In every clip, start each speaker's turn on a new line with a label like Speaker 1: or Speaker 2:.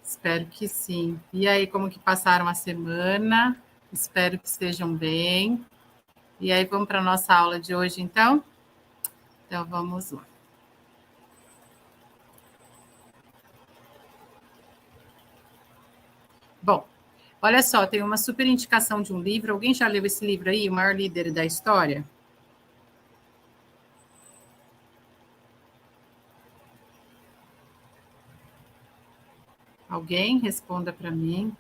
Speaker 1: Espero que sim. E aí, como que passaram a semana? Espero que estejam bem. E aí, vamos para a nossa aula de hoje, então? Então, vamos lá. Bom, olha só, tem uma super indicação de um livro. Alguém já leu esse livro aí, O Maior Líder da História? Alguém? Responda para mim.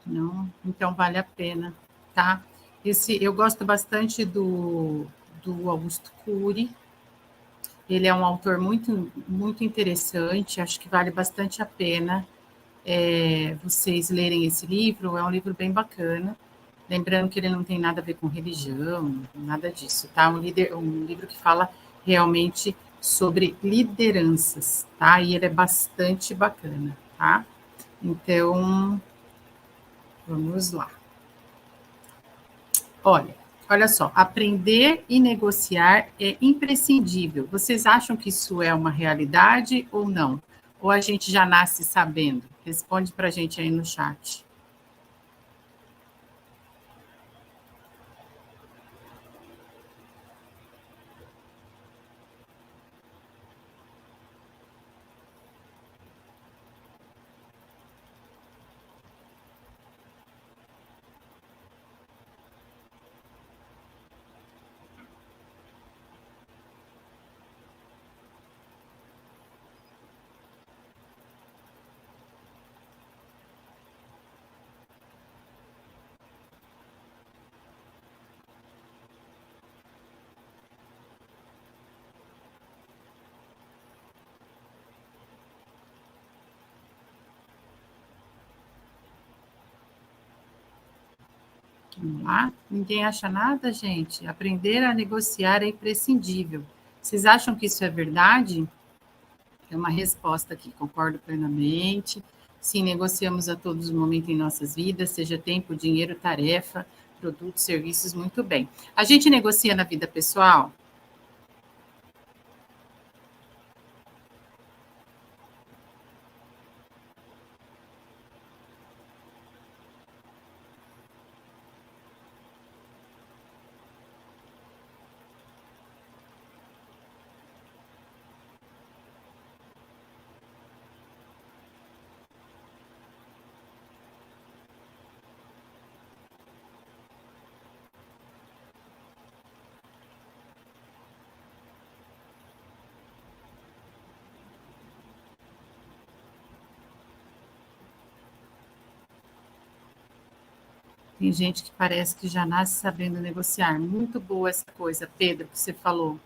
Speaker 1: Não? Então, vale a pena, tá? Eu gosto bastante do Augusto Cury. Ele é um autor muito interessante, acho que vale bastante a pena vocês lerem esse livro, é um livro bem bacana. Lembrando que ele não tem nada a ver com religião, nada disso, tá? Um livro que fala realmente sobre lideranças, tá? E ele é bastante bacana, tá? Então, vamos lá. Olha só, aprender e negociar é imprescindível. Vocês acham que isso é uma realidade ou não? Ou a gente já nasce sabendo? Responde para a gente aí no chat. Vamos lá? Ninguém acha nada, gente? Aprender a negociar é imprescindível. Vocês acham que isso é verdade? É uma resposta aqui, concordo plenamente. Sim, negociamos a todos os momentos em nossas vidas, seja tempo, dinheiro, tarefa, produtos, serviços, muito bem. A gente negocia na vida pessoal? Tem gente que parece que já nasce sabendo negociar. Muito boa essa coisa, Pedro, que você falou.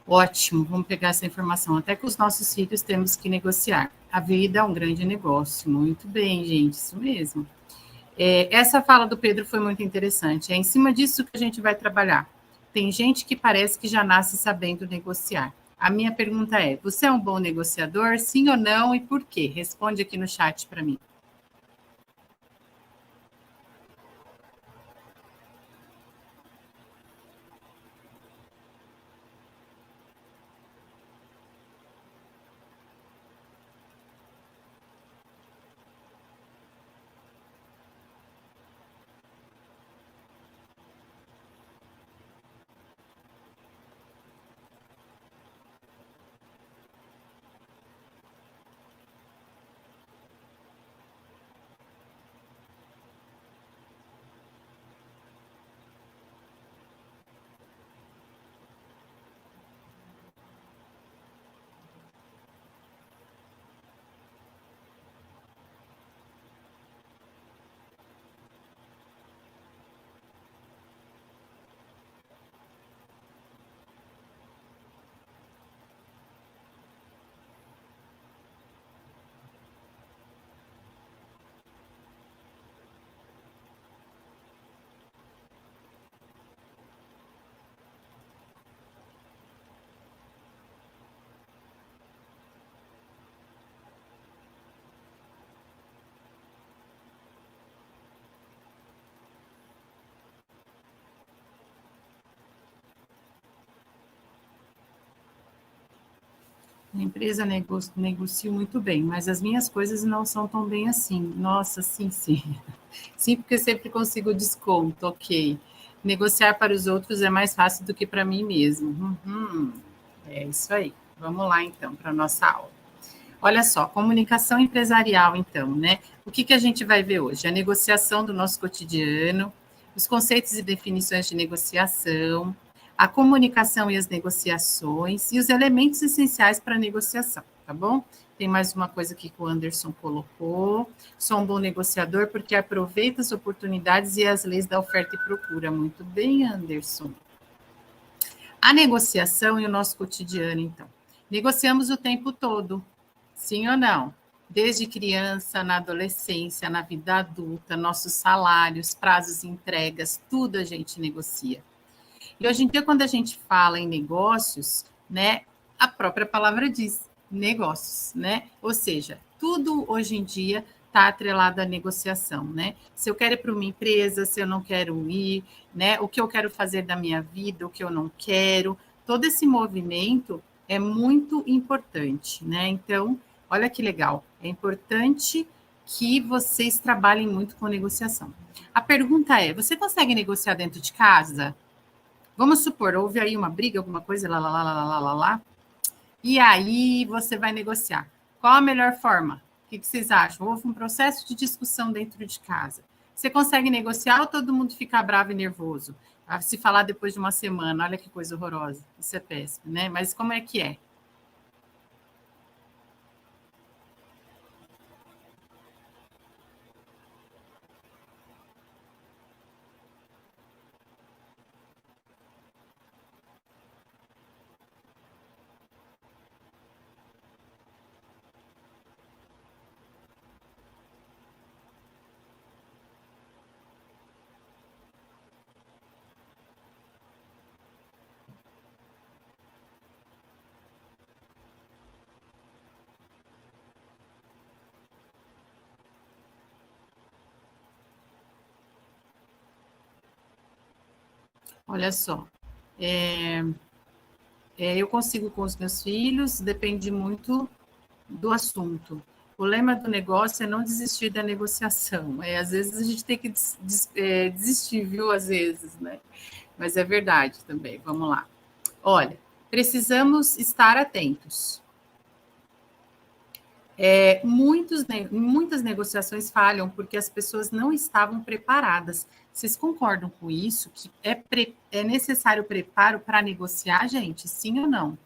Speaker 1: Ótimo, vamos pegar essa informação. Até com os nossos filhos temos que negociar. A vida é um grande negócio. Muito bem, gente, isso mesmo. Essa fala do Pedro foi muito interessante. É em cima disso que a gente vai trabalhar. Tem gente que parece que já nasce sabendo negociar. A minha pergunta é: você é um bom negociador? Sim ou não? E por quê? Responde aqui no chat para mim. A empresa negocia muito bem, mas as minhas coisas não são tão bem assim. Nossa, sim, sim. Sim, porque eu sempre consigo desconto, ok. Negociar para os outros é mais fácil do que para mim mesmo. É isso aí. Vamos lá, então, para a nossa aula. Olha só, comunicação empresarial, então, né? O que a gente vai ver hoje? A negociação do nosso cotidiano, os conceitos e definições de negociação, a comunicação e as negociações e os elementos essenciais para a negociação, tá bom? Tem mais uma coisa aqui que o Anderson colocou. Sou um bom negociador porque aproveito as oportunidades e as leis da oferta e procura. Muito bem, Anderson. A negociação e o nosso cotidiano, então. Negociamos o tempo todo, sim ou não? Desde criança, na adolescência, na vida adulta, nossos salários, prazos e entregas, tudo a gente negocia. E hoje em dia, quando a gente fala em negócios, né, a própria palavra diz negócios, né? Ou seja, tudo hoje em dia está atrelado à negociação, né? Se eu quero ir para uma empresa, se eu não quero ir, né? O que eu quero fazer da minha vida, o que eu não quero, todo esse movimento é muito importante, né? Então, olha que legal, é importante que vocês trabalhem muito com negociação. A pergunta é: você consegue negociar dentro de casa? Vamos supor, houve aí uma briga, alguma coisa, lá, e aí você vai negociar. Qual a melhor forma? O que vocês acham? Houve um processo de discussão dentro de casa. Você consegue negociar ou todo mundo fica bravo e nervoso? Se falar depois de uma semana, olha que coisa horrorosa. Isso é péssimo, né? Mas como é que é? Olha só, eu consigo com os meus filhos, depende muito do assunto. O lema do negócio é não desistir da negociação. Às vezes a gente tem que desistir, viu? Às vezes, né? Mas é verdade também. Vamos lá. Olha, precisamos estar atentos. Muitas negociações falham porque as pessoas não estavam preparadas. Vocês concordam com isso? Que é necessário preparo para negociar, gente? Sim ou não?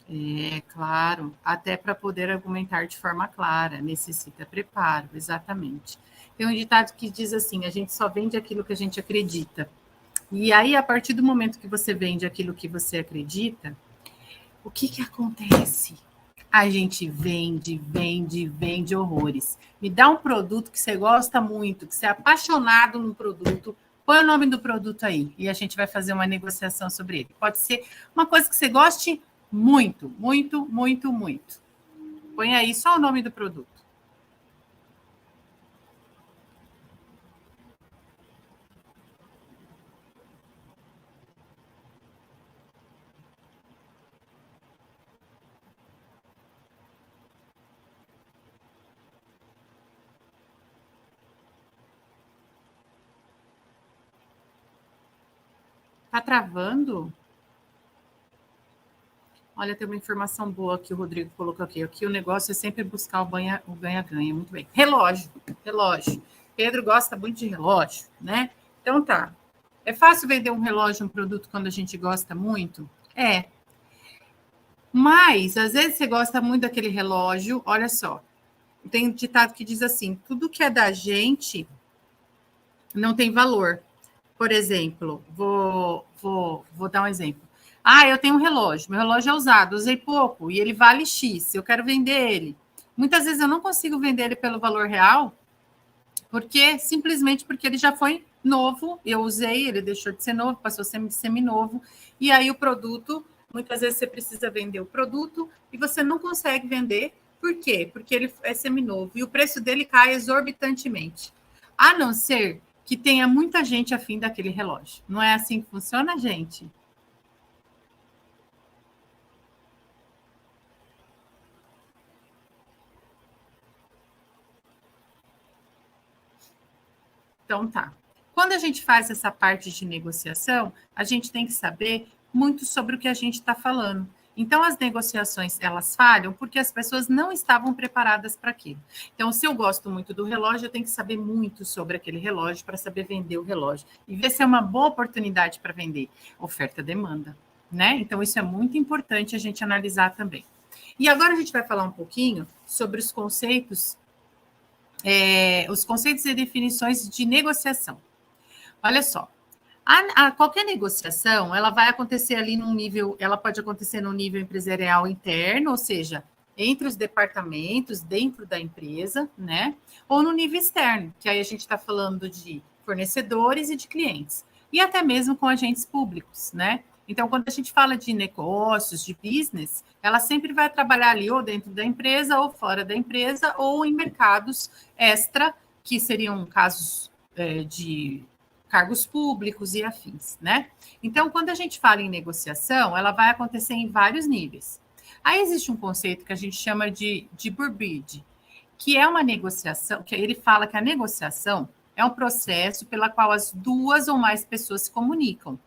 Speaker 1: É claro, até para poder argumentar de forma clara, necessita preparo, exatamente. Tem um ditado que diz assim: a gente só vende aquilo que a gente acredita. E aí, a partir do momento que você vende aquilo que você acredita, o que acontece? A gente vende horrores. Me dá um produto que você gosta muito, que você é apaixonado no produto, põe o nome do produto aí e a gente vai fazer uma negociação sobre ele. Pode ser uma coisa que você goste muito, muito, muito, muito. Põe aí só o nome do produto. Tá travando? Olha, tem uma informação boa que o Rodrigo colocou aqui. Aqui o negócio é sempre buscar o ganha-ganha. Muito bem. Relógio, relógio. Pedro gosta muito de relógio, né? Então tá. É fácil vender um relógio, um produto quando a gente gosta muito? É. Mas, às vezes, você gosta muito daquele relógio, olha só. Tem um ditado que diz assim: tudo que é da gente não tem valor. Por exemplo, vou dar um exemplo. Ah, eu tenho um relógio, meu relógio é usado, usei pouco e ele vale X, eu quero vender ele. Muitas vezes eu não consigo vender ele pelo valor real, porque simplesmente porque ele já foi novo, eu usei, ele deixou de ser novo, passou a ser seminovo, e aí o produto, muitas vezes você precisa vender o produto e você não consegue vender. Por quê? Porque ele é seminovo e o preço dele cai exorbitantemente. A não ser que tenha muita gente afim daquele relógio. Não é assim que funciona, gente? Então tá. Quando a gente faz essa parte de negociação, a gente tem que saber muito sobre o que a gente está falando. Então, as negociações, elas falham porque as pessoas não estavam preparadas para aquilo. Então, se eu gosto muito do relógio, eu tenho que saber muito sobre aquele relógio para saber vender o relógio e ver se é uma boa oportunidade para vender. Oferta-demanda, né? Então, isso é muito importante a gente analisar também. E agora a gente vai falar um pouquinho sobre os conceitos e definições de negociação. Olha só, qualquer negociação, ela vai acontecer ali num nível, ela pode acontecer no nível empresarial interno, ou seja, entre os departamentos, dentro da empresa, né? Ou no nível externo, que aí a gente está falando de fornecedores e de clientes, e até mesmo com agentes públicos, né? Então, quando a gente fala de negócios, de business, ela sempre vai trabalhar ali ou dentro da empresa, ou fora da empresa, ou em mercados extra, que seriam casos de cargos públicos e afins, né? Então, quando a gente fala em negociação, ela vai acontecer em vários níveis. Aí existe um conceito que a gente chama de Burbidge, que é uma negociação, que ele fala que a negociação é um processo pela qual as duas ou mais pessoas se comunicam,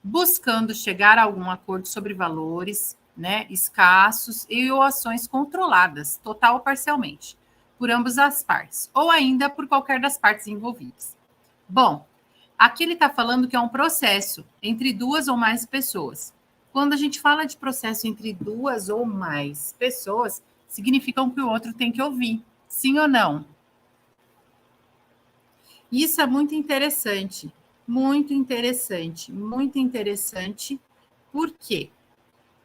Speaker 1: buscando chegar a algum acordo sobre valores, né, escassos e ou ações controladas, total ou parcialmente, por ambas as partes, ou ainda por qualquer das partes envolvidas. Bom, aqui ele está falando que é um processo entre duas ou mais pessoas. Quando a gente fala de processo entre duas ou mais pessoas, significa que o outro tem que ouvir, sim ou não? Isso é muito interessante, muito interessante, muito interessante. Por quê?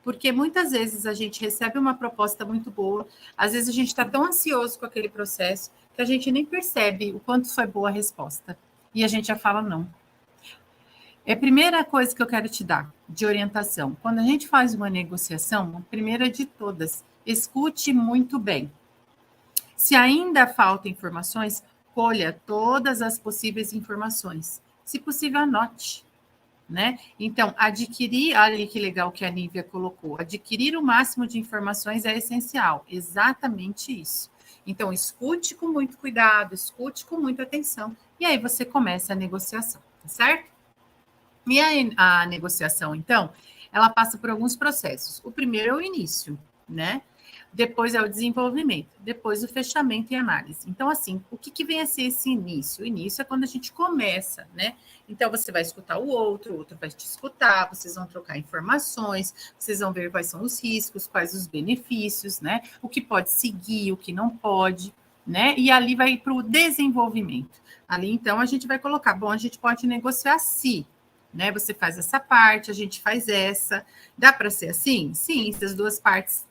Speaker 1: Porque muitas vezes a gente recebe uma proposta muito boa, às vezes a gente está tão ansioso com aquele processo que a gente nem percebe o quanto foi boa a resposta. E a gente já fala não. É a primeira coisa que eu quero te dar de orientação. Quando a gente faz uma negociação, a primeira de todas, escute muito bem. Se ainda faltam informações, colha todas as possíveis informações. Se possível, anote. Né? Então, adquirir, olha que legal que a Nívia colocou, adquirir o máximo de informações é essencial, exatamente isso. Então, escute com muito cuidado, escute com muita atenção, e aí você começa a negociação, tá certo? E a negociação, então, ela passa por alguns processos. O primeiro é o início, né? Depois é o desenvolvimento, depois o fechamento e análise. Então, assim, o que vem a ser esse início? O início é quando a gente começa, né? Então, você vai escutar o outro vai te escutar, vocês vão trocar informações, vocês vão ver quais são os riscos, quais os benefícios, né? O que pode seguir, o que não pode, né? E ali vai para o desenvolvimento. Ali, então, a gente vai colocar, bom, a gente pode negociar se, né? Você faz essa parte, a gente faz essa. Dá para ser assim? Sim, se as duas partes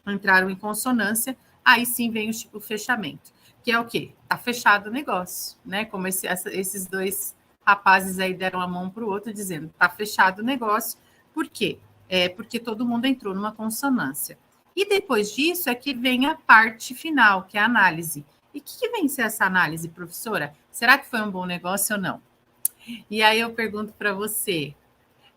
Speaker 1: entraram em consonância, aí sim vem o fechamento, que é o quê? Tá fechado o negócio, né? Como esses dois rapazes aí deram a mão para o outro, dizendo, tá fechado o negócio. Por quê? Porque todo mundo entrou numa consonância. E depois disso é que vem a parte final, que é a análise. E o que vem ser essa análise, professora? Será que foi um bom negócio ou não? E aí eu pergunto para você,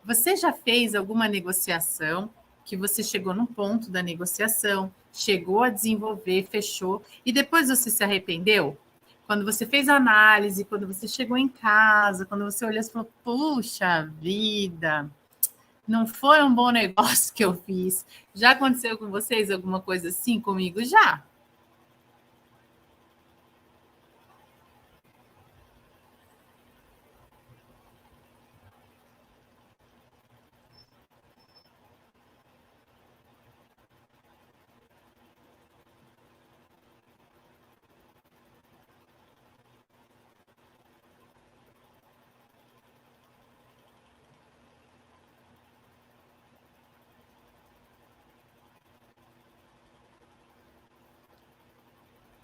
Speaker 1: você já fez alguma negociação que você chegou num ponto da negociação, chegou a desenvolver, fechou, e depois você se arrependeu? Quando você fez a análise, quando você chegou em casa, quando você olhou e falou, puxa vida, não foi um bom negócio que eu fiz. Já aconteceu com vocês alguma coisa assim? Comigo já.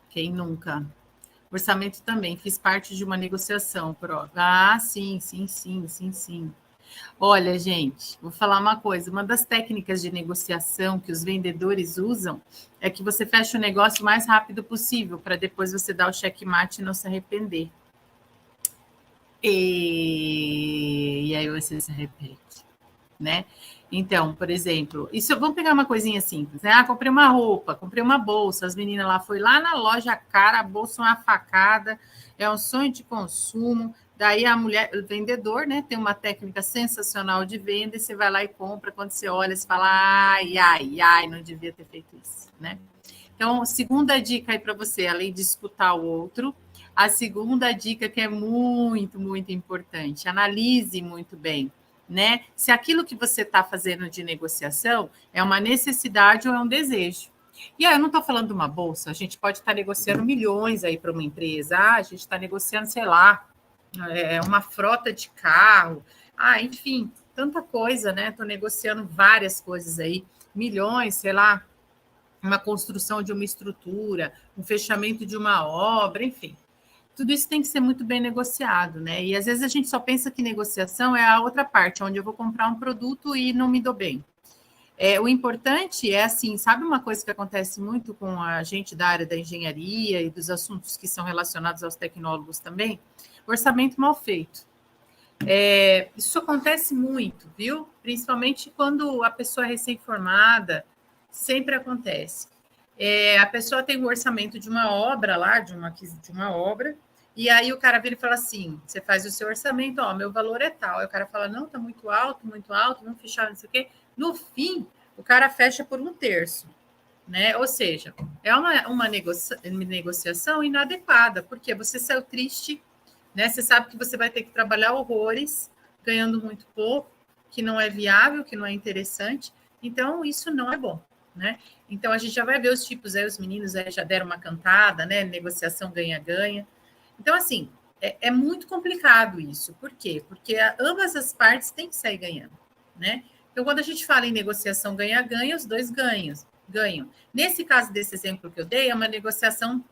Speaker 1: Quem nunca? Orçamento também, fiz parte de uma negociação. Ah, sim, sim, sim, sim, sim. Olha, gente, vou falar uma coisa. Uma das técnicas de negociação que os vendedores usam é que você fecha o negócio o mais rápido possível, para depois você dar o checkmate e não se arrepender. E aí você se arrepende, né? Então, por exemplo, isso, vamos pegar uma coisinha simples, né? Ah, comprei uma roupa, comprei uma bolsa, as meninas lá foi lá na loja, cara, a bolsa uma facada, é um sonho de consumo. Daí a mulher, o vendedor, né, tem uma técnica sensacional de venda e você vai lá e compra. Quando você olha, você fala, ai, ai, ai, não devia ter feito isso, né? Então, segunda dica aí para você, além de escutar o outro, a segunda dica que é muito, muito importante, analise muito bem, né? Se aquilo que você está fazendo de negociação é uma necessidade ou é um desejo. E aí, eu não estou falando de uma bolsa, a gente pode estar negociando milhões aí para uma empresa, a gente está negociando, sei lá, uma frota de carro, enfim, tanta coisa, né? Estou negociando várias coisas aí, milhões, sei lá, uma construção de uma estrutura, um fechamento de uma obra, enfim. Tudo isso tem que ser muito bem negociado, né? E às vezes a gente só pensa que negociação é a outra parte, onde eu vou comprar um produto e não me dou bem. O importante é assim, sabe uma coisa que acontece muito com a gente da área da engenharia e dos assuntos que são relacionados aos tecnólogos também? Orçamento mal feito. Isso acontece muito, viu? Principalmente quando a pessoa é recém-formada, sempre acontece. A pessoa tem um orçamento de uma obra lá, de uma obra, e aí o cara vira e fala assim: você faz o seu orçamento, ó, meu valor é tal. Aí o cara fala: não, tá muito alto, vamos fechar, não sei o quê. No fim, o cara fecha por 1/3, né? Ou seja, é uma negociação inadequada, porque você saiu triste, né? Você sabe que você vai ter que trabalhar horrores, ganhando muito pouco, que não é viável, que não é interessante. Então, isso não é bom, né? Então, a gente já vai ver os tipos aí, os meninos aí já deram uma cantada, né? Negociação ganha-ganha. Então, assim, é muito complicado isso. Por quê? Porque ambas as partes têm que sair ganhando, né? Então, quando a gente fala em negociação ganha-ganha, os dois ganham. Nesse caso desse exemplo que eu dei, é uma negociação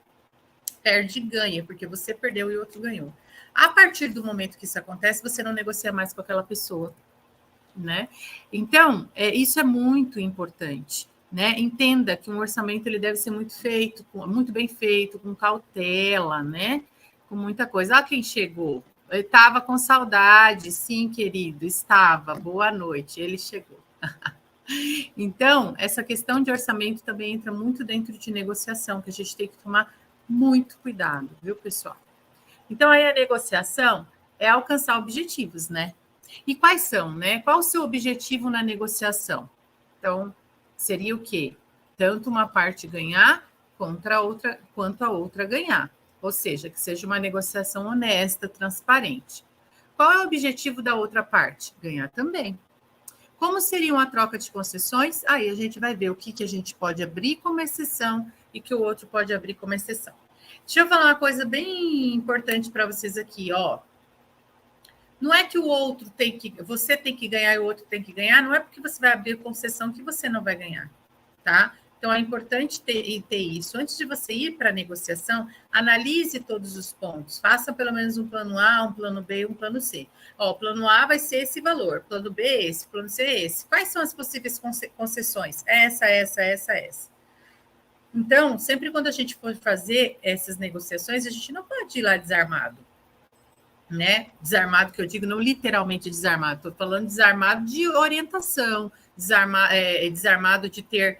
Speaker 1: perde e ganha, porque você perdeu e o outro ganhou. A partir do momento que isso acontece, você não negocia mais com aquela pessoa, né? Então, isso é muito importante, né? Entenda que um orçamento ele deve ser muito bem feito, com cautela, né? Com muita coisa. Quem chegou? Eu estava com saudade, sim, querido, estava. Boa noite, ele chegou. Então, essa questão de orçamento também entra muito dentro de negociação, que a gente tem que tomar muito cuidado, viu, pessoal? Então, aí a negociação é alcançar objetivos, né? E quais são, né? Qual o seu objetivo na negociação? Então, seria o quê? Tanto uma parte ganhar quanto a outra ganhar. Ou seja, que seja uma negociação honesta, transparente. Qual é o objetivo da outra parte? Ganhar também. Como seria uma troca de concessões? Aí a gente vai ver o que a gente pode abrir como exceção e que o outro pode abrir como exceção. Deixa eu falar uma coisa bem importante para vocês aqui, ó. Não é que você tem que ganhar e o outro tem que ganhar, não é porque você vai abrir concessão que você não vai ganhar, tá? Então é importante ter isso. Antes de você ir para a negociação, analise todos os pontos. Faça pelo menos um plano A, um plano B e um plano C. Ó, o plano A vai ser esse valor, plano B esse, plano C esse. Quais são as possíveis concessões? Essa. Então, sempre quando a gente for fazer essas negociações, a gente não pode ir lá desarmado, né? Desarmado, que eu digo, não literalmente desarmado, estou falando desarmado de orientação, desarmado de ter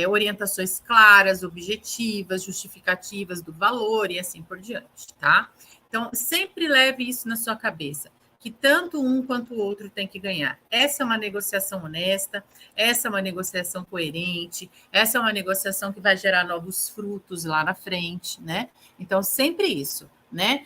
Speaker 1: orientações claras, objetivas, justificativas do valor e assim por diante, tá? Então, sempre leve isso na sua cabeça, que tanto um quanto o outro tem que ganhar. Essa é uma negociação honesta, essa é uma negociação coerente, essa é uma negociação que vai gerar novos frutos lá na frente, né? Então, sempre isso, né?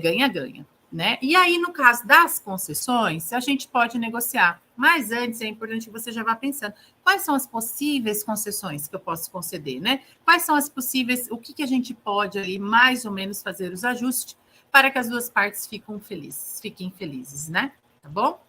Speaker 1: Ganha-ganha. Né? E aí, no caso das concessões, a gente pode negociar. Mas antes é importante que você já vá pensando quais são as possíveis concessões que eu posso conceder, né? Quais são as possíveis, o que a gente pode ali mais ou menos fazer os ajustes para que as duas partes fiquem felizes, né? Tá bom?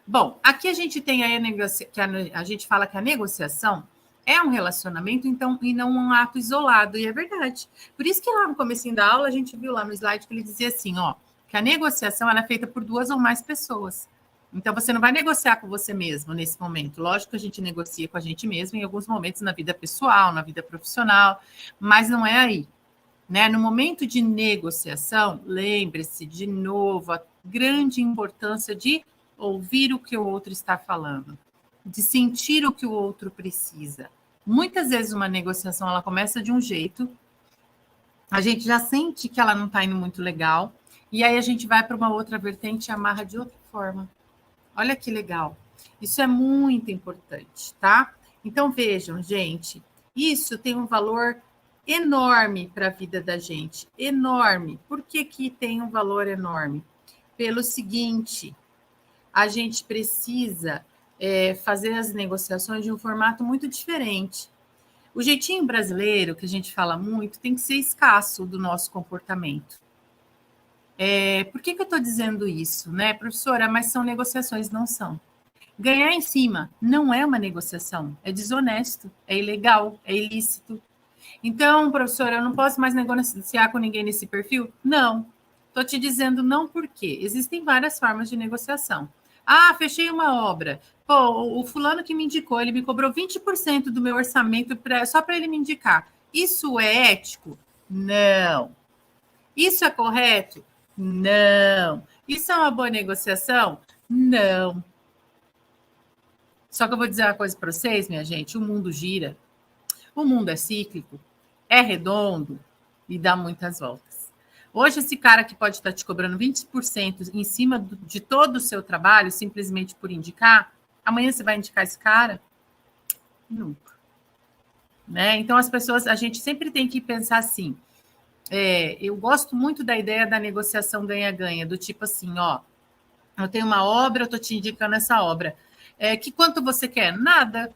Speaker 1: Bom, aqui a gente tem a gente fala que a negociação É um relacionamento, então, e não um ato isolado, e é verdade. Por isso que lá no comecinho da aula, a gente viu lá no slide que ele dizia assim, ó, que a negociação ela é feita por 2 ou mais pessoas. Então, você não vai negociar com você mesmo nesse momento. Lógico que a gente negocia com a gente mesmo em alguns momentos na vida pessoal, na vida profissional, mas não é aí. Né? No momento de negociação, lembre-se de novo a grande importância de ouvir o que o outro está falando, de sentir o que o outro precisa. Muitas vezes uma negociação ela começa de um jeito, a gente já sente que ela não está indo muito legal, e aí a gente vai para uma outra vertente e amarra de outra forma. Olha que legal. Isso é muito importante, tá? Então vejam, gente, isso tem um valor enorme para a vida da gente, enorme. Por que que tem um valor enorme? Pelo seguinte, a gente precisa fazer as negociações de um formato muito diferente. O jeitinho brasileiro, que a gente fala muito, tem que ser escasso do nosso comportamento. Por que eu estou dizendo isso, né, professora? Mas são negociações, não são. Ganhar em cima não é uma negociação, é desonesto, é ilegal, é ilícito. Então, professora, eu não posso mais negociar com ninguém nesse perfil? Não. Estou te dizendo não porque existem várias formas de negociação. Ah, fechei uma obra. Pô, o fulano que me indicou, ele me cobrou 20% do meu orçamento só para ele me indicar. Isso é ético? Não. Isso é correto? Não. Isso é uma boa negociação? Não. Só que eu vou dizer uma coisa para vocês, minha gente: o mundo gira, o mundo é cíclico, é redondo e dá muitas voltas. Hoje, esse cara que pode estar te cobrando 20% em cima de todo o seu trabalho, simplesmente por indicar, amanhã você vai indicar esse cara? Nunca. Né? Então, as pessoas, a gente sempre tem que pensar assim. Eu gosto muito da ideia da negociação ganha-ganha, do tipo assim, ó, eu tenho uma obra, eu estou te indicando essa obra. Que quanto você quer? Nada.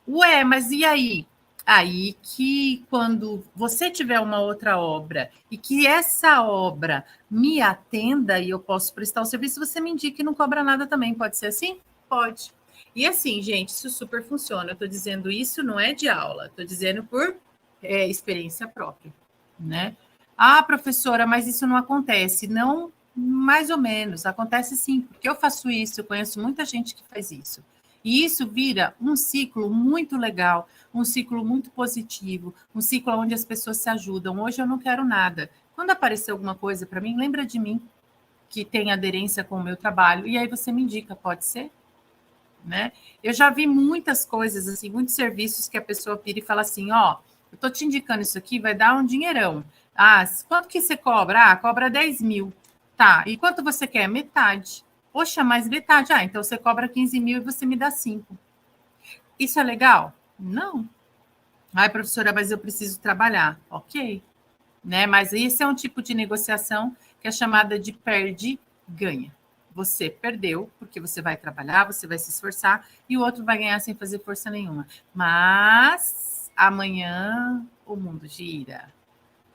Speaker 1: Ué, mas e aí? Aí que quando você tiver uma outra obra e que essa obra me atenda e eu posso prestar o serviço, você me indica e não cobra nada também. Pode ser assim? Pode. E assim, gente, isso super funciona. Eu estou dizendo isso não é de aula, estou dizendo por experiência própria, né? Ah, professora, mas isso não acontece. Não, mais ou menos. Acontece sim, porque eu faço isso, eu conheço muita gente que faz isso. E isso vira um ciclo muito legal, um ciclo muito positivo, um ciclo onde as pessoas se ajudam. Hoje eu não quero nada. Quando aparecer alguma coisa para mim, lembra de mim, que tem aderência com o meu trabalho, e aí você me indica, pode ser? Né? Eu já vi muitas coisas, assim, muitos serviços que a pessoa vira e fala assim, ó, eu estou te indicando isso aqui, vai dar um dinheirão. Ah, quanto que você cobra? Ah, cobra 10 mil. Tá, e quanto você quer? Metade. Poxa, mas metade. Ah, então você cobra 15 mil e você me dá 5. Isso é legal? Não. Ai, professora, mas eu preciso trabalhar. Ok. Né? Mas esse é um tipo de negociação que é chamada de perde-ganha. Você perdeu, porque você vai trabalhar, você vai se esforçar, e o outro vai ganhar sem fazer força nenhuma. Mas amanhã o mundo gira.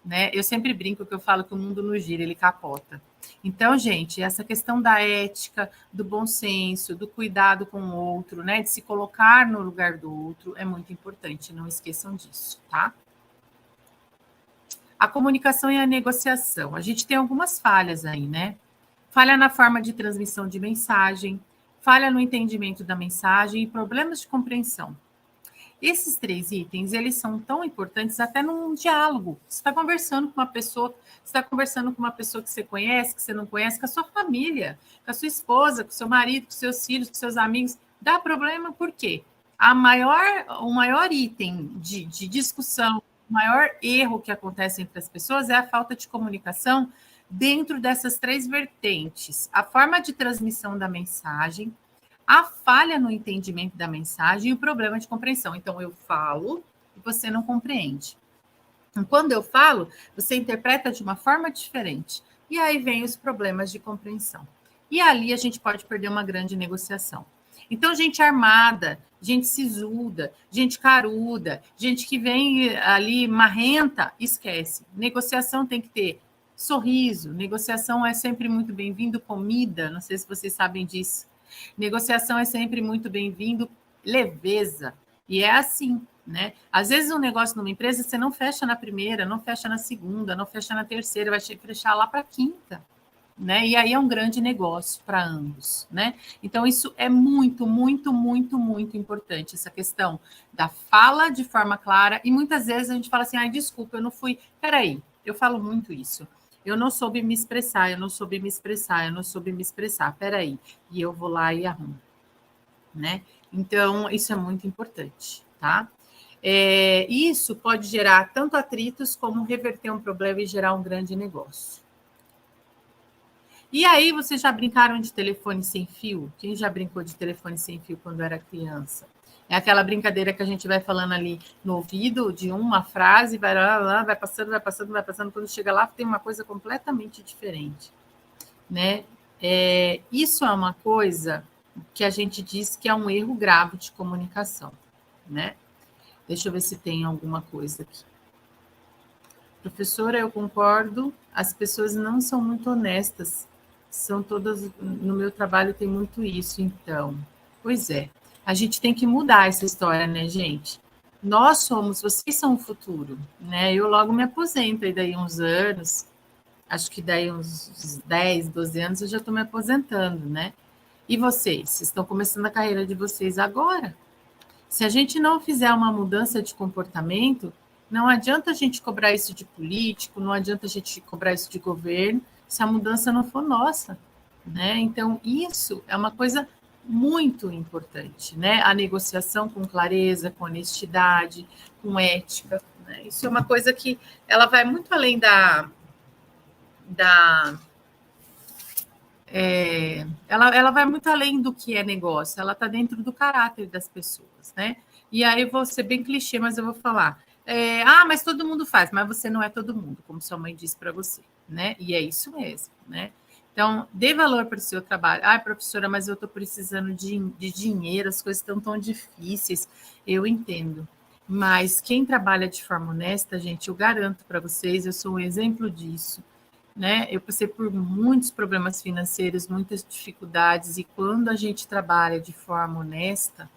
Speaker 1: Né? Eu sempre brinco que eu falo que o mundo não gira, ele capota. Então, gente, essa questão da ética, do bom senso, do cuidado com o outro, né, de se colocar no lugar do outro, é muito importante, não esqueçam disso, tá? A comunicação e a negociação. A gente tem algumas falhas aí, né? Falha na forma de transmissão de mensagem, falha no entendimento da mensagem e problemas de compreensão. Esses 3 itens, eles são tão importantes até num diálogo. Você está conversando com uma pessoa, você está conversando com uma pessoa que você conhece, que você não conhece, com a sua família, com a sua esposa, com o seu marido, com seus filhos, com seus amigos. Dá problema por quê? O maior item de discussão, o maior erro que acontece entre as pessoas é a falta de comunicação dentro dessas 3 vertentes. A forma de transmissão da mensagem, a falha no entendimento da mensagem e o problema de compreensão. Então, eu falo e você não compreende. Quando eu falo, você interpreta de uma forma diferente. E aí vem os problemas de compreensão. E ali a gente pode perder uma grande negociação. Então, gente armada, gente sisuda, gente caruda, gente que vem ali marrenta, esquece. Negociação tem que ter sorriso, negociação é sempre muito bem-vindo, comida, não sei se vocês sabem disso. Negociação é sempre muito bem-vindo, leveza. E é assim, né? Às vezes um negócio numa empresa você não fecha na primeira, não fecha na segunda, não fecha na terceira, vai fechar lá para a quinta, né? E aí é um grande negócio para ambos, né? Então isso é muito, muito, muito, muito importante, essa questão da fala de forma clara. E muitas vezes a gente fala assim: ai, desculpa, eu não fui. Peraí, eu falo muito isso. Eu não soube me expressar, eu não soube me expressar, eu não soube me expressar. Peraí. E eu vou lá e arrumo, né? Então, isso é muito importante, tá? Isso pode gerar tanto atritos como reverter um problema e gerar um grande negócio. E aí, vocês já brincaram de telefone sem fio? Quem já brincou de telefone sem fio quando era criança? É aquela brincadeira que a gente vai falando ali no ouvido de uma frase, vai lá, vai passando, vai passando, vai passando. Quando chega lá, tem uma coisa completamente diferente, né? Isso é uma coisa que a gente diz que é um erro grave de comunicação, né? Deixa eu ver se tem alguma coisa aqui. Professora, eu concordo, as pessoas não são muito honestas. São todas, no meu trabalho tem muito isso, então. Pois é, a gente tem que mudar essa história, né, gente? Nós somos, vocês são o futuro, né? Eu logo me aposento, aí daí uns anos, acho que daí uns 10, 12 anos eu já estou me aposentando, né? E vocês estão começando a carreira de vocês agora. Se a gente não fizer uma mudança de comportamento, não adianta a gente cobrar isso de político, não adianta a gente cobrar isso de governo, se a mudança não for nossa, né? Então, isso é uma coisa muito importante, né? A negociação com clareza, com honestidade, com ética, né? Isso é uma coisa que ela vai muito além da ela vai muito além do que é negócio, ela está dentro do caráter das pessoas, né? E aí eu vou ser bem clichê, mas eu vou falar. Mas todo mundo faz, mas você não é todo mundo, como sua mãe disse para você, né? E é isso mesmo, né? Então, dê valor para o seu trabalho. Ah, professora, mas eu estou precisando de dinheiro, as coisas estão tão difíceis. Eu entendo. Mas quem trabalha de forma honesta, gente, eu garanto para vocês, eu sou um exemplo disso, né? Eu passei por muitos problemas financeiros, muitas dificuldades, e quando a gente trabalha de forma honesta,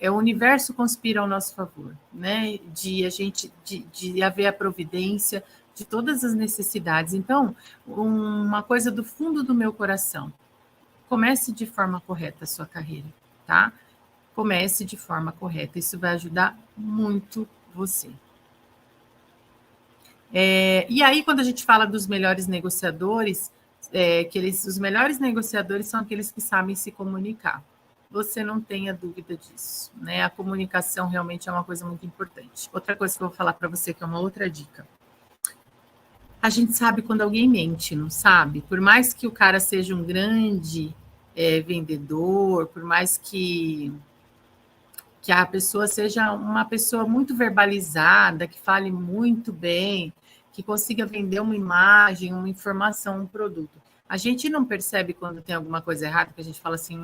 Speaker 1: o universo conspira ao nosso favor, né? De haver a providência de todas as necessidades. Então, uma coisa do fundo do meu coração: comece de forma correta a sua carreira, tá? Comece de forma correta, isso vai ajudar muito você. E aí, quando a gente fala dos melhores negociadores, os melhores negociadores são aqueles que sabem se comunicar. Você não tenha dúvida disso, né? A comunicação realmente é uma coisa muito importante. Outra coisa que eu vou falar para você, que é uma outra dica. A gente sabe quando alguém mente, não sabe? Por mais que o cara seja um grande vendedor, por mais que a pessoa seja uma pessoa muito verbalizada, que fale muito bem, que consiga vender uma imagem, uma informação, um produto. A gente não percebe quando tem alguma coisa errada, que a gente fala assim,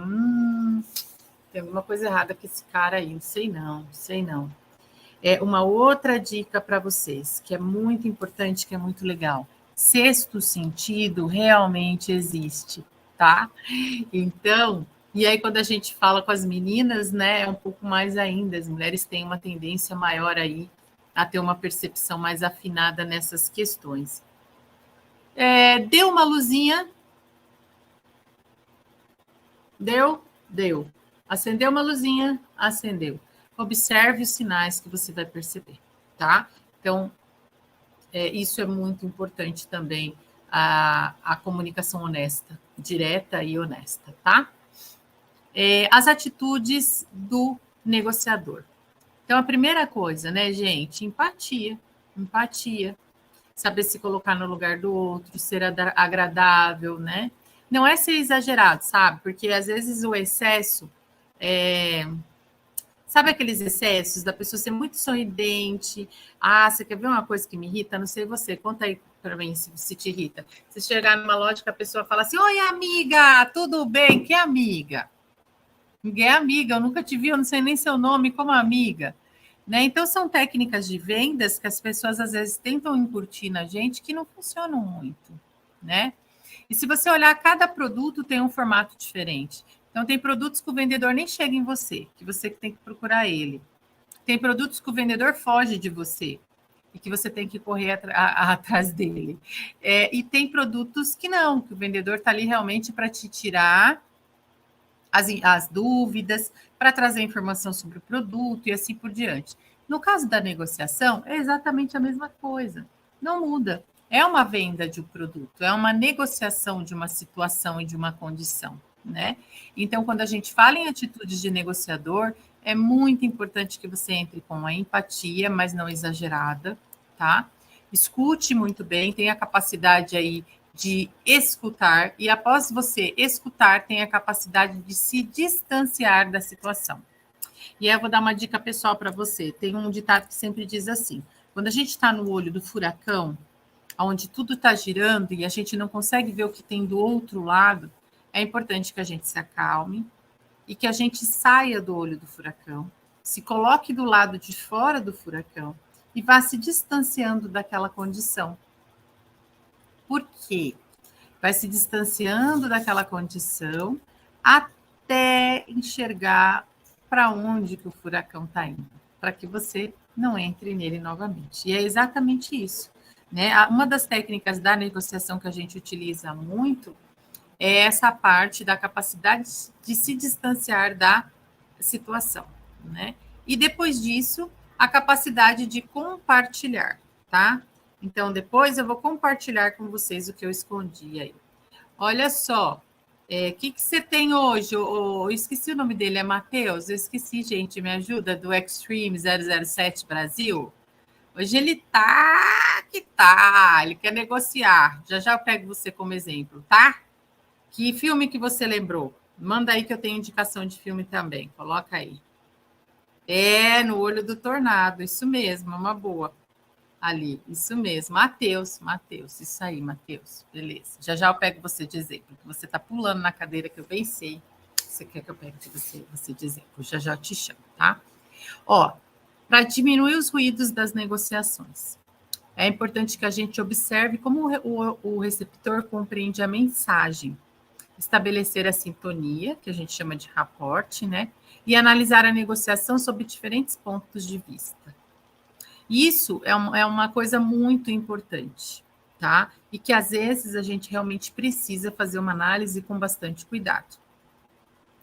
Speaker 1: tem alguma coisa errada com esse cara aí, sei não, sei não. Uma outra dica para vocês, que é muito importante, que é muito legal. Sexto sentido realmente existe, tá? Então, e aí quando a gente fala com as meninas, né, é um pouco mais ainda, as mulheres têm uma tendência maior aí a ter uma percepção mais afinada nessas questões. Deu uma luzinha? Deu? Deu. Acendeu uma luzinha? Acendeu. Observe os sinais que você vai perceber, tá? Então, isso é muito importante também, a comunicação honesta, direta e honesta, tá? As atitudes do negociador. Então, a primeira coisa, né, gente, empatia. Empatia. Saber se colocar no lugar do outro, ser agradável, né? Não é ser exagerado, sabe? Porque às vezes o excesso sabe aqueles excessos da pessoa ser muito sorridente? Ah, você quer ver uma coisa que me irrita? Não sei você, conta aí para mim se te irrita. Você chegar numa loja que a pessoa fala assim: oi, amiga, tudo bem? Que amiga? Ninguém é amiga, eu nunca te vi, eu não sei nem seu nome, como amiga. Né? Então, são técnicas de vendas que as pessoas às vezes tentam incutir na gente que não funcionam muito, né? E se você olhar, cada produto tem um formato diferente. Então, tem produtos que o vendedor nem chega em você, que você tem que procurar ele. Tem produtos que o vendedor foge de você e que você tem que correr atrás dele. E tem produtos que não, que o vendedor está ali realmente para te tirar as dúvidas, para trazer informação sobre o produto e assim por diante. No caso da negociação, é exatamente a mesma coisa. Não muda. É uma venda de um produto, é uma negociação de uma situação e de uma condição, né? Então, quando a gente fala em atitudes de negociador, é muito importante que você entre com a empatia, mas não exagerada, tá? Escute muito bem, tenha a capacidade aí de escutar, e após você escutar, tenha a capacidade de se distanciar da situação. E aí eu vou dar uma dica pessoal para você. Tem um ditado que sempre diz assim: quando a gente está no olho do furacão, onde tudo está girando e a gente não consegue ver o que tem do outro lado, é importante que a gente se acalme e que a gente saia do olho do furacão, se coloque do lado de fora do furacão e vá se distanciando daquela condição. Por quê? Vai se distanciando daquela condição até enxergar para onde que o furacão está indo, para que você não entre nele novamente. E é exatamente isso, né? Uma das técnicas da negociação que a gente utiliza muito é essa parte da capacidade de se distanciar da situação, né? E depois disso, a capacidade de compartilhar, tá? Então, depois eu vou compartilhar com vocês o que eu escondi aí. Olha só, o que você tem hoje? Eu esqueci o nome dele, é Matheus? Eu esqueci, gente, me ajuda, do Extreme 007 Brasil. Hoje ele ele quer negociar. Já já eu pego você como exemplo, tá? Que filme que você lembrou? Manda aí que eu tenho indicação de filme também, coloca aí. No Olho do Tornado, isso mesmo, uma boa. Ali, isso mesmo, Matheus, isso aí, Matheus, beleza. Já já eu pego você de exemplo, que você está pulando na cadeira que eu bem sei. Você quer que eu pegue você de exemplo, já já eu te chamo, tá? Ó, para diminuir os ruídos das negociações, é importante que a gente observe como o receptor compreende a mensagem, estabelecer a sintonia, que a gente chama de rapport, né? E analisar a negociação sob diferentes pontos de vista. Isso é uma coisa muito importante, tá? E que às vezes a gente realmente precisa fazer uma análise com bastante cuidado.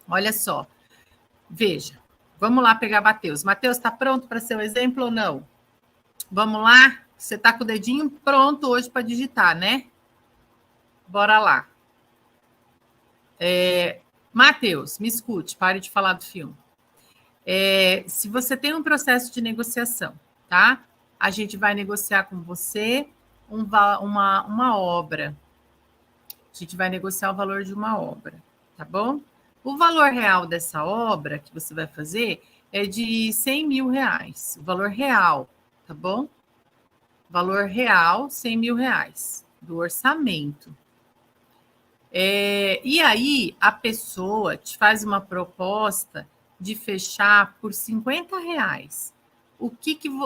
Speaker 1: Olha só, veja, vamos lá pegar Matheus. Matheus, está pronto para ser o exemplo ou não? Vamos lá? Você está com o dedinho pronto hoje para digitar, né? Bora lá. Matheus, me escute, pare de falar do filme. Se você tem um processo de negociação, tá? A gente vai negociar com você uma obra. A gente vai negociar o valor de uma obra, tá bom? O valor real dessa obra que você vai fazer é de 100 mil reais. O valor real, tá bom? Valor real, 100 mil reais do orçamento. E aí, a pessoa te faz uma proposta de fechar por 50 reais.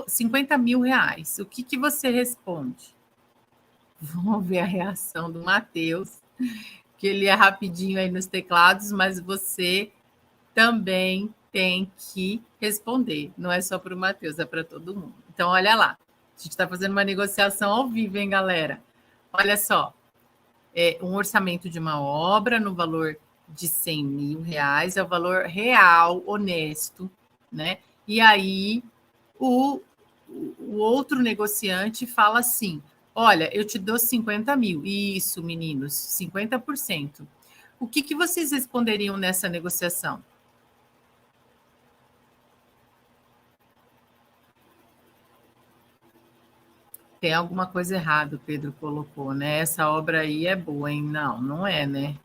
Speaker 1: 50 mil reais. O que você responde? Vamos ver a reação do Matheus, que ele é rapidinho aí nos teclados, mas você também tem que responder. Não é só para o Matheus, é para todo mundo. Então, olha lá. A gente está fazendo uma negociação ao vivo, hein, galera? Olha só. Um orçamento de uma obra no valor de 100 mil reais, é o valor real, honesto, né? E aí o outro negociante fala assim: olha, eu te dou 50 mil. Isso, meninos, 50%. O que vocês responderiam nessa negociação? Tem alguma coisa errada, o Pedro colocou, né? Essa obra aí é boa, hein? Não, não é, né?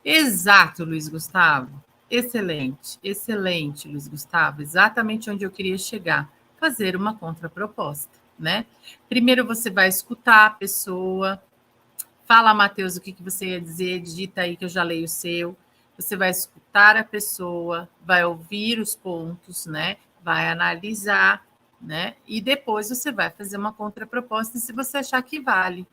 Speaker 1: Exato, Luiz Gustavo. Excelente, excelente, Luiz Gustavo. Exatamente onde eu queria chegar. Fazer uma contraproposta, né? Primeiro você vai escutar a pessoa. Fala, Matheus, o que você ia dizer? Digita aí que eu já leio o seu. Você vai escutar a pessoa, vai ouvir os pontos, né? Vai analisar, né? E depois você vai fazer uma contraproposta se você achar que vale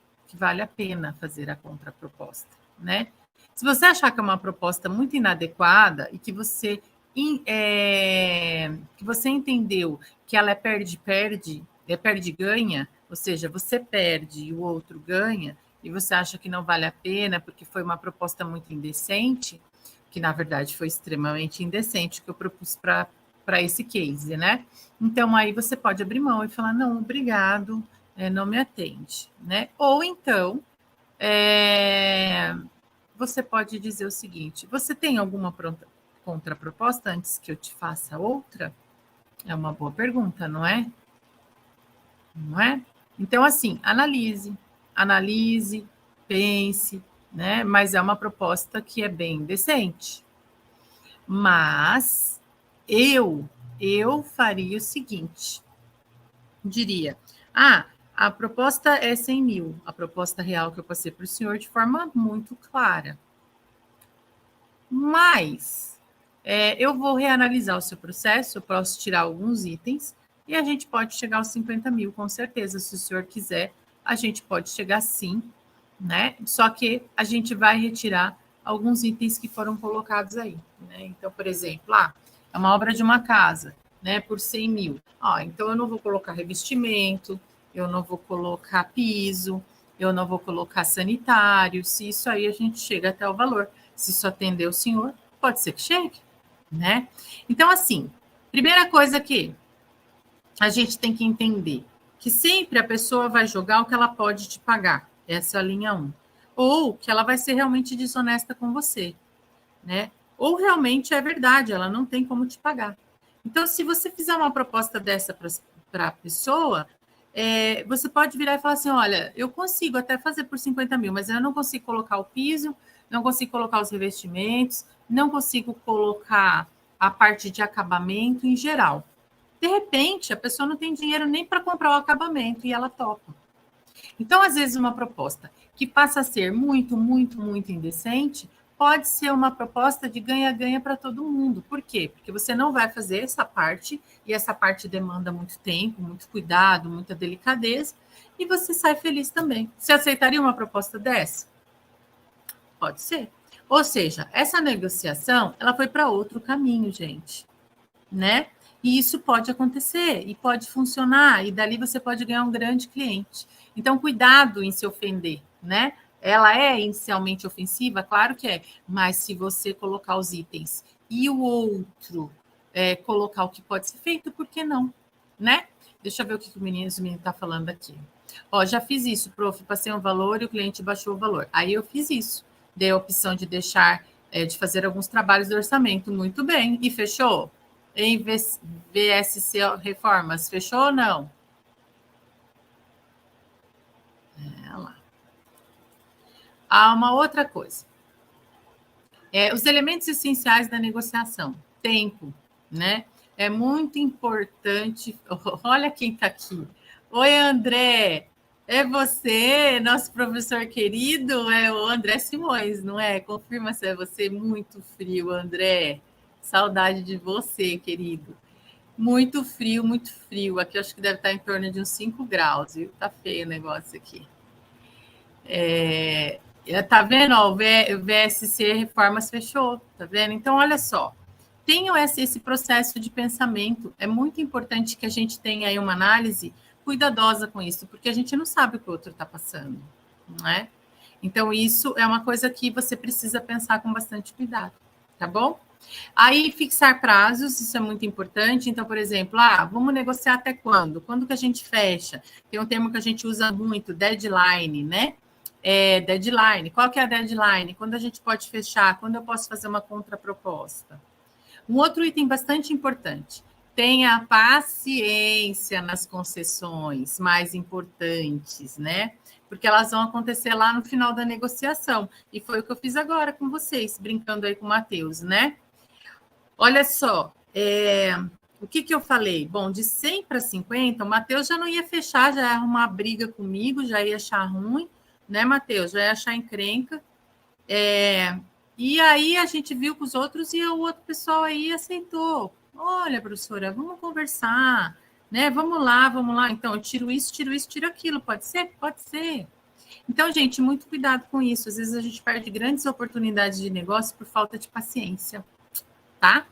Speaker 1: a pena fazer a contraproposta, né? Se você achar que é uma proposta muito inadequada e que você que você entendeu que ela é perde-perde, é perde-ganha, ou seja, você perde e o outro ganha, e você acha que não vale a pena porque foi uma proposta muito indecente, que na verdade foi extremamente indecente que eu propus para esse case, né? Então aí você pode abrir mão e falar, não, obrigado, não me atende, né? Ou então você pode dizer o seguinte: você tem alguma contraproposta antes que eu te faça outra? É uma boa pergunta, não é? Não é? Então, assim, analise, pense, né? Mas é uma proposta que é bem decente. Mas eu faria o seguinte: diria, a proposta é 100 mil, a proposta real que eu passei para o senhor de forma muito clara. Mas eu vou reanalisar o seu processo, eu posso tirar alguns itens e a gente pode chegar aos 50 mil, com certeza. Se o senhor quiser, a gente pode chegar sim, né? Só que a gente vai retirar alguns itens que foram colocados aí, né? Então, por exemplo, é uma obra de uma casa, né, por 100 mil. Então eu não vou colocar revestimento, eu não vou colocar piso, eu não vou colocar sanitário. Se isso aí a gente chega até o valor. Se só atender o senhor, pode ser que chegue, né? Então, assim, primeira coisa que a gente tem que entender que sempre a pessoa vai jogar o que ela pode te pagar. Essa é a linha 1. Ou que ela vai ser realmente desonesta com você, né? Ou realmente é verdade, ela não tem como te pagar. Então, se você fizer uma proposta dessa para a pessoa, você pode virar e falar assim, olha, eu consigo até fazer por 50 mil, mas eu não consigo colocar o piso, não consigo colocar os revestimentos, não consigo colocar a parte de acabamento em geral. De repente, a pessoa não tem dinheiro nem para comprar o acabamento e ela topa. Então, às vezes, uma proposta que passa a ser muito, muito, muito indecente pode ser uma proposta de ganha-ganha para todo mundo. Por quê? Porque você não vai fazer essa parte, e essa parte demanda muito tempo, muito cuidado, muita delicadeza, e você sai feliz também. Você aceitaria uma proposta dessa? Pode ser. Ou seja, essa negociação, ela foi para outro caminho, gente, né? E isso pode acontecer e pode funcionar, e dali você pode ganhar um grande cliente. Então, cuidado em se ofender, né? Ela é inicialmente ofensiva, claro que é, mas se você colocar os itens e o outro colocar o que pode ser feito, por que não, né? Deixa eu ver o que o menino está falando aqui. Já fiz isso, prof, passei um valor e o cliente baixou o valor. Aí eu fiz isso, dei a opção de deixar, de fazer alguns trabalhos do orçamento. Muito bem, e fechou? Em VSC Reformas, fechou ou não? Lá. Uma outra coisa. Os elementos essenciais da negociação. Tempo, né? É muito importante. Olha quem está aqui. Oi, André. É você, nosso professor querido? É o André Simões, não é? Confirma se é você. Muito frio, André. Saudade de você, querido. Muito frio, muito frio. Aqui eu acho que deve estar em torno de uns 5 graus, viu? Tá feio o negócio aqui. Tá vendo? O VSC Reformas fechou, tá vendo? Então, olha só. Tenham esse processo de pensamento. É muito importante que a gente tenha aí uma análise cuidadosa com isso, porque a gente não sabe o que o outro está passando, não é? Então, isso é uma coisa que você precisa pensar com bastante cuidado, tá bom? Aí, fixar prazos, isso é muito importante. Então, por exemplo, vamos negociar até quando? Quando que a gente fecha? Tem um termo que a gente usa muito, deadline, né? Deadline. Qual que é a deadline? Quando a gente pode fechar? Quando eu posso fazer uma contraproposta? Um outro item bastante importante. Tenha paciência nas concessões mais importantes, né? Porque elas vão acontecer lá no final da negociação. E foi o que eu fiz agora com vocês, brincando aí com o Matheus, né? Olha só, o que eu falei? Bom, de 100 para 50, o Matheus já não ia fechar, já ia arrumar briga comigo, já ia achar ruim, né, Matheus? Já ia achar encrenca. E aí a gente viu com os outros e o outro pessoal aí aceitou. Olha, professora, vamos conversar, né? Vamos lá. Então, eu tiro isso, tiro aquilo. Pode ser? Pode ser. Então, gente, muito cuidado com isso. Às vezes a gente perde grandes oportunidades de negócio por falta de paciência, tá?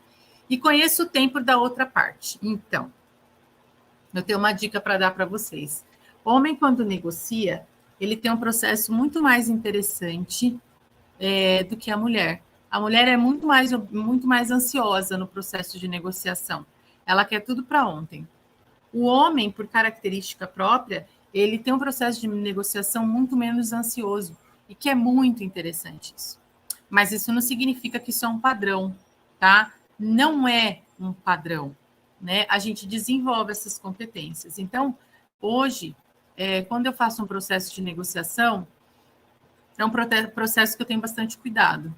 Speaker 1: E conheça o tempo da outra parte. Então, eu tenho uma dica para dar para vocês. Homem, quando negocia, ele tem um processo muito mais interessante do que a mulher. A mulher é muito mais ansiosa no processo de negociação. Ela quer tudo para ontem. O homem, por característica própria, ele tem um processo de negociação muito menos ansioso, e que é muito interessante isso. Mas isso não significa que isso é um padrão, tá? Não é um padrão, né? A gente desenvolve essas competências. Então, hoje, quando eu faço um processo de negociação, é um processo que eu tenho bastante cuidado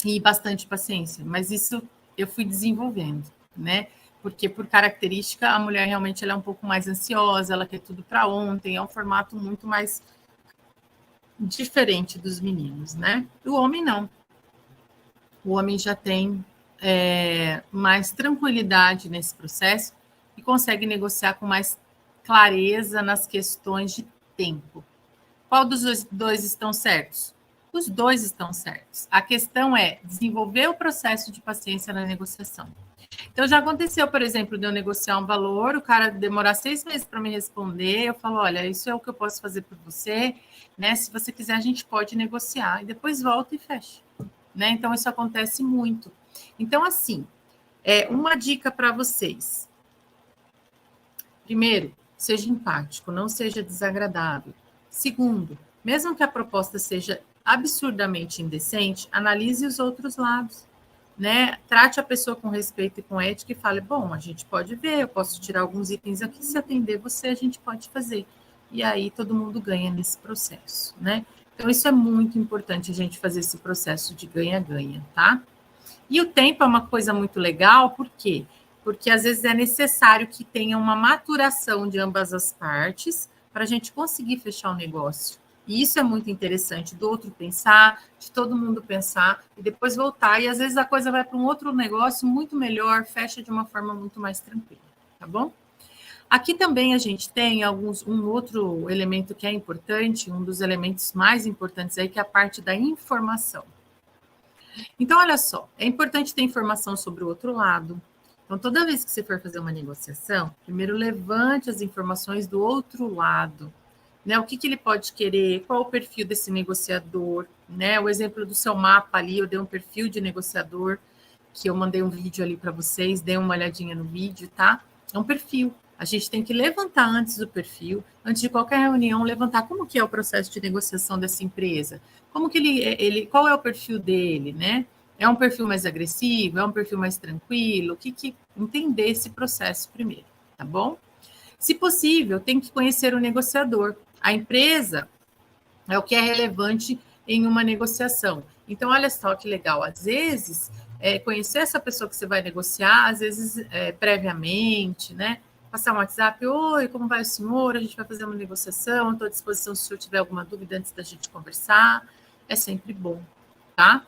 Speaker 1: e bastante paciência, mas isso eu fui desenvolvendo, né? Porque, por característica, a mulher realmente ela é um pouco mais ansiosa, ela quer tudo para ontem, é um formato muito mais diferente dos meninos, né? O homem não. O homem já tem mais tranquilidade nesse processo e consegue negociar com mais clareza nas questões de tempo. Qual dos dois estão certos? Os dois estão certos. A questão é desenvolver o processo de paciência na negociação. Então, já aconteceu, por exemplo, de eu negociar um valor, o cara demorar 6 meses para me responder, eu falo, olha, isso é o que eu posso fazer por você, né? Se você quiser, a gente pode negociar. E depois volta e fecha, né? Então, isso acontece muito. Então, assim, uma dica para vocês. Primeiro, seja empático, não seja desagradável. Segundo, mesmo que a proposta seja absurdamente indecente, analise os outros lados, né? Trate a pessoa com respeito e com ética e fale, bom, a gente pode ver, eu posso tirar alguns itens aqui, se atender você, a gente pode fazer. E aí todo mundo ganha nesse processo, né? Então, isso é muito importante, a gente fazer esse processo de ganha-ganha, tá? E o tempo é uma coisa muito legal, por quê? Porque às vezes é necessário que tenha uma maturação de ambas as partes para a gente conseguir fechar o negócio. E isso é muito interessante, do outro pensar, de todo mundo pensar, e depois voltar. E às vezes a coisa vai para um outro negócio muito melhor, fecha de uma forma muito mais tranquila, tá bom? Aqui também a gente tem um outro elemento que é importante, um dos elementos mais importantes aí, que é a parte da informação. Então, olha só, é importante ter informação sobre o outro lado. Então, toda vez que você for fazer uma negociação, primeiro levante as informações do outro lado, né? O que ele pode querer, qual o perfil desse negociador, né? O exemplo do seu mapa ali, eu dei um perfil de negociador, que eu mandei um vídeo ali para vocês, dê uma olhadinha no vídeo, tá? É um perfil. A gente tem que levantar antes do perfil, antes de qualquer reunião, levantar como que é o processo de negociação dessa empresa, como que qual é o perfil dele, né? É um perfil mais agressivo, é um perfil mais tranquilo, entender esse processo primeiro, tá bom? Se possível, tem que conhecer o negociador. A empresa é o que é relevante em uma negociação. Então, olha só que legal, às vezes, conhecer essa pessoa que você vai negociar, às vezes, previamente, né? Passar um WhatsApp, oi, como vai o senhor? A gente vai fazer uma negociação, estou à disposição se o senhor tiver alguma dúvida antes da gente conversar. É sempre bom, tá?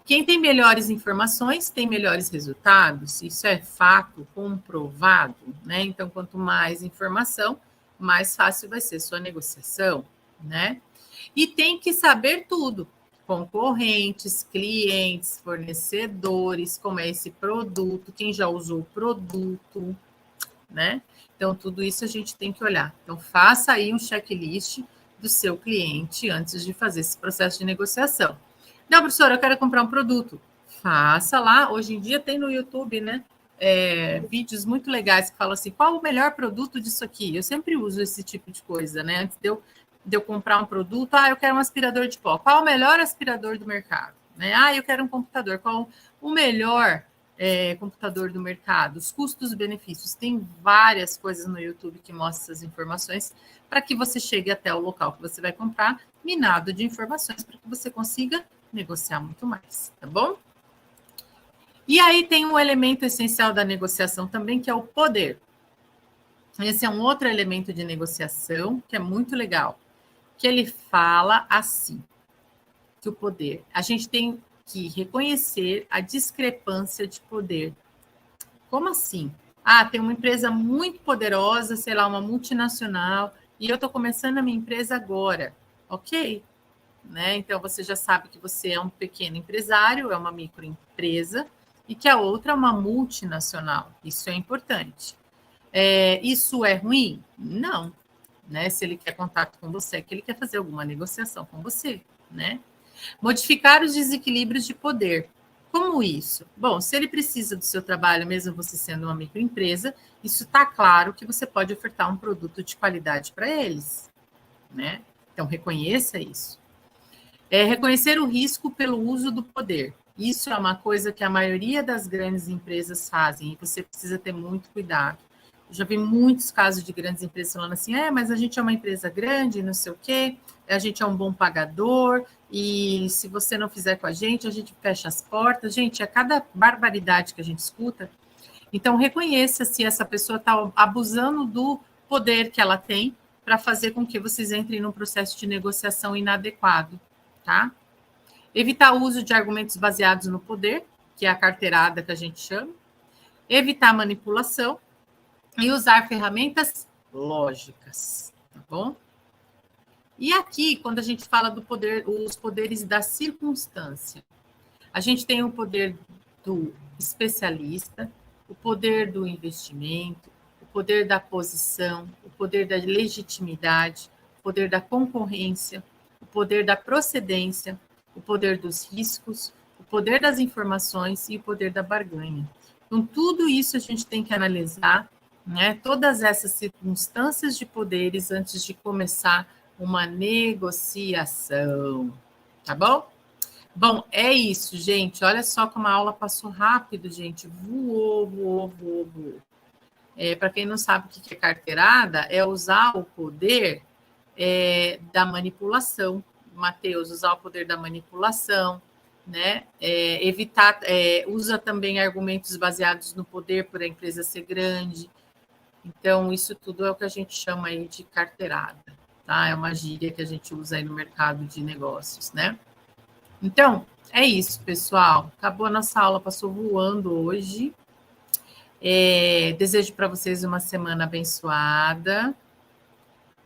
Speaker 1: Quem tem melhores informações tem melhores resultados, isso é fato comprovado, né? Então, quanto mais informação, mais fácil vai ser sua negociação, né? E tem que saber tudo: concorrentes, clientes, fornecedores, como é esse produto, quem já usou o produto, né? Então, tudo isso a gente tem que olhar. Então, faça aí um checklist do seu cliente antes de fazer esse processo de negociação. Não, professora, eu quero comprar um produto. Faça lá. Hoje em dia tem no YouTube, né? Vídeos muito legais que falam assim, qual o melhor produto disso aqui? Eu sempre uso esse tipo de coisa, né? Antes de eu comprar um produto, eu quero um aspirador de pó. Qual o melhor aspirador do mercado? Né? Eu quero um computador. Qual o melhor computador do mercado? Os custos e benefícios. Tem várias coisas no YouTube que mostram essas informações para que você chegue até o local que você vai comprar, minado de informações, para que você consiga negociar muito mais, tá bom? E aí tem um elemento essencial da negociação também, que é o poder. Esse é um outro elemento de negociação que é muito legal, que ele fala assim, que o poder, a gente tem que reconhecer a discrepância de poder. Como assim? Tem uma empresa muito poderosa, sei lá, uma multinacional, e eu estou começando a minha empresa agora. Ok, né? Então, você já sabe que você é um pequeno empresário, é uma microempresa, e que a outra é uma multinacional. Isso é importante. Isso é ruim? Não. Né? Se ele quer contato com você, é que ele quer fazer alguma negociação com você. Né? Modificar os desequilíbrios de poder. Como isso? Bom, se ele precisa do seu trabalho, mesmo você sendo uma microempresa, isso está claro que você pode ofertar um produto de qualidade para eles. Né? Então, reconheça isso. Reconhecer o risco pelo uso do poder. Isso é uma coisa que a maioria das grandes empresas fazem e você precisa ter muito cuidado. Eu já vi muitos casos de grandes empresas falando assim, mas a gente é uma empresa grande, não sei o quê, a gente é um bom pagador e se você não fizer com a gente fecha as portas. Gente, é cada barbaridade que a gente escuta. Então, reconheça se essa pessoa está abusando do poder que ela tem para fazer com que vocês entrem num processo de negociação inadequado, tá? Evitar o uso de argumentos baseados no poder, que é a carteirada que a gente chama. Evitar manipulação e usar ferramentas lógicas, tá bom? E aqui, quando a gente fala do poder, os poderes da circunstância, a gente tem o poder do especialista, o poder do investimento, o poder da posição, o poder da legitimidade, o poder da concorrência, o poder da procedência, o poder dos riscos, o poder das informações e o poder da barganha. Então, tudo isso a gente tem que analisar, né? Todas essas circunstâncias de poderes antes de começar uma negociação, tá bom? Bom, é isso, gente. Olha só como a aula passou rápido, gente. Voou. Para quem não sabe o que é carteirada, é usar o poder da manipulação. Mateus, usar o poder da manipulação, né? Evitar, usa também argumentos baseados no poder por a empresa ser grande. Então, isso tudo é o que a gente chama aí de carteirada, tá? É uma gíria que a gente usa aí no mercado de negócios, né? Então, é isso, pessoal. Acabou a nossa aula, passou voando hoje. Desejo para vocês uma semana abençoada,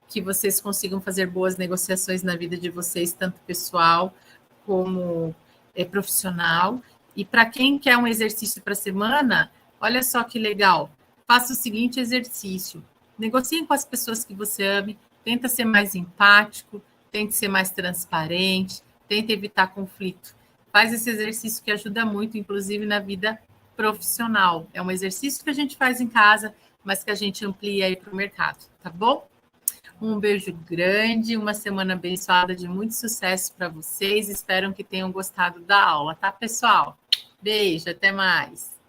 Speaker 1: que vocês consigam fazer boas negociações na vida de vocês, tanto pessoal como profissional. E para quem quer um exercício para a semana, olha só que legal. Faça o seguinte exercício. Negocie com as pessoas que você ame, tenta ser mais empático, tente ser mais transparente, tente evitar conflito. Faz esse exercício que ajuda muito, inclusive na vida profissional. É um exercício que a gente faz em casa, mas que a gente amplia aí para o mercado, tá bom? Um beijo grande, uma semana abençoada de muito sucesso para vocês. Espero que tenham gostado da aula, tá, pessoal? Beijo, até mais.